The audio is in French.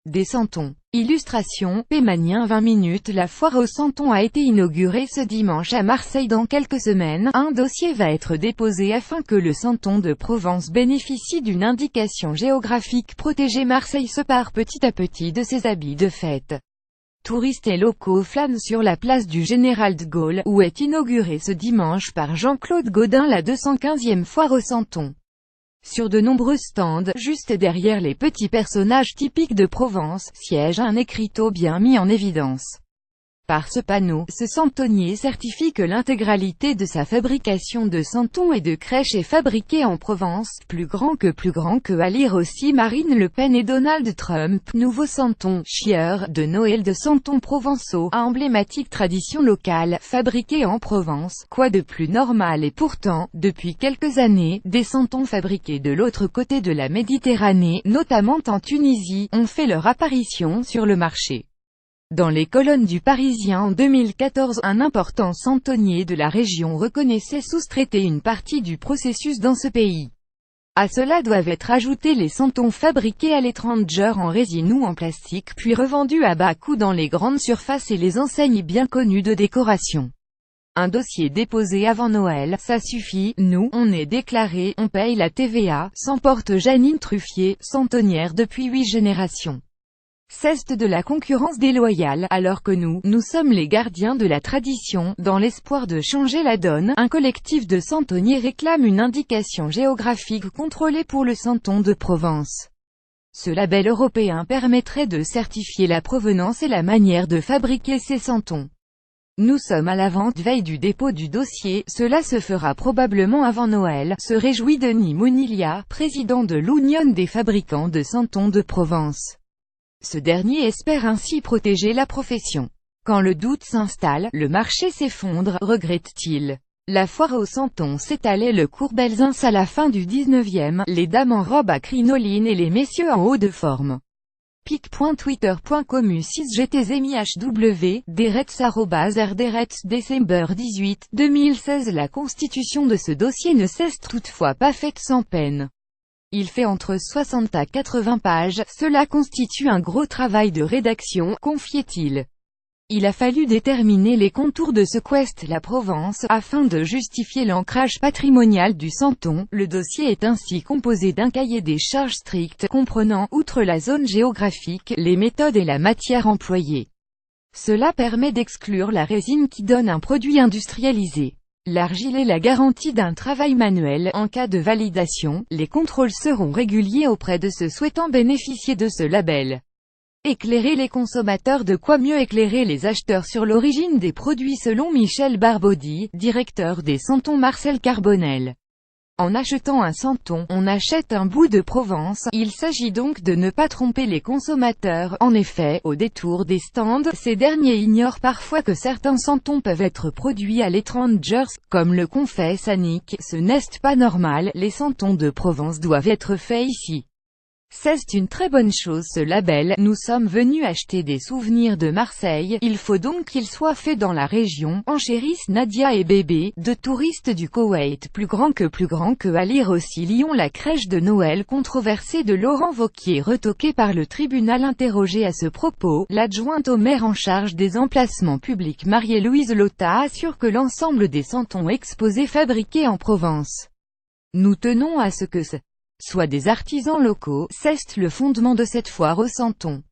Des santons. Illustration, Pémanien 20 minutes. La foire aux santons a été inaugurée ce dimanche à Marseille. Dans quelques semaines, un dossier va être déposé afin que le santon de Provence bénéficie d'une indication géographique protégée. Marseille se pare petit à petit de ses habits de fête. Touristes et locaux flânent sur la place du Général de Gaulle, où est inaugurée ce dimanche par Jean-Claude Gaudin la 215e foire aux santons. Sur de nombreux stands, juste derrière les petits personnages typiques de Provence, siège un écriteau bien mis en évidence. Par ce panneau, ce santonnier certifie que l'intégralité de sa fabrication de santons et de crèches est fabriquée en Provence, plus grand que à lire aussi Marine Le Pen et Donald Trump. Nouveau santon, chieur, de Noël de santons provençaux, emblématique tradition locale, fabriquée en Provence, quoi de plus normal? Et pourtant, depuis quelques années, des santons fabriqués de l'autre côté de la Méditerranée, notamment en Tunisie, ont fait leur apparition sur le marché. Dans les colonnes du Parisien en 2014, un important santonnier de la région reconnaissait sous-traiter une partie du processus dans ce pays. À cela doivent être ajoutés les santons fabriqués à l'étranger en résine ou en plastique puis revendus à bas coût dans les grandes surfaces et les enseignes bien connues de décoration. Un dossier déposé avant Noël, ça suffit, nous, on est déclaré, on paye la TVA, s'emporte Janine Truffier, santonnière depuis 8 générations. Ceste de la concurrence déloyale, alors que nous sommes les gardiens de la tradition. Dans l'espoir de changer la donne, un collectif de santonniers réclame une indication géographique contrôlée pour le santon de Provence. Ce label européen permettrait de certifier la provenance et la manière de fabriquer ces santons. Nous sommes à l'avant-veille du dépôt du dossier, cela se fera probablement avant Noël, se réjouit Denis Monilia, président de l'Union des fabricants de santons de Provence. Ce dernier espère ainsi protéger la profession. Quand le doute s'installe, le marché s'effondre, regrette-t-il. La foire aux santons s'étalait le cours Belzins à la fin du 19e, les dames en robe à crinoline et les messieurs en haut de forme. pic.twitter.com U6GTZMIHW, derets@RDRETS December 18, 2016. La constitution de ce dossier ne cesse toutefois pas faite sans peine. Il fait entre 60 à 80 pages, cela constitue un gros travail de rédaction, confiait-il. Il a fallu déterminer les contours de ce qu'est la Provence, afin de justifier l'ancrage patrimonial du santon. Le dossier est ainsi composé d'un cahier des charges strict, comprenant, outre la zone géographique, les méthodes et la matière employée. Cela permet d'exclure la résine qui donne un produit industrialisé. L'argile est la garantie d'un travail manuel. En cas de validation, les contrôles seront réguliers auprès de ceux souhaitant bénéficier de ce label. Éclairer les consommateurs. De quoi mieux éclairer les acheteurs sur l'origine des produits selon Michel Barbaudy, directeur des santons Marcel Carbonel. En achetant un santon, on achète un bout de Provence. Il s'agit donc de ne pas tromper les consommateurs. En effet, au détour des stands, ces derniers ignorent parfois que certains santons peuvent être produits à l'étranger, comme le confesse Annick. Ce n'est pas normal, les santons de Provence doivent être faits ici. C'est une très bonne chose ce label. Nous sommes venus acheter des souvenirs de Marseille, il faut donc qu'ils soient faits dans la région, enchérissent Nadia et Bébé, deux touristes du Koweït. Plus grand que à lire aussi Lyon. La crèche de Noël controversée de Laurent Wauquiez retoquée par le tribunal. Interrogée à ce propos, l'adjointe au maire en charge des emplacements publics Marie-Louise Lotta assure que l'ensemble des santons exposés fabriqués en Provence. Nous tenons à ce que ce soit des artisans locaux, c'est le fondement de cette foire aux santons.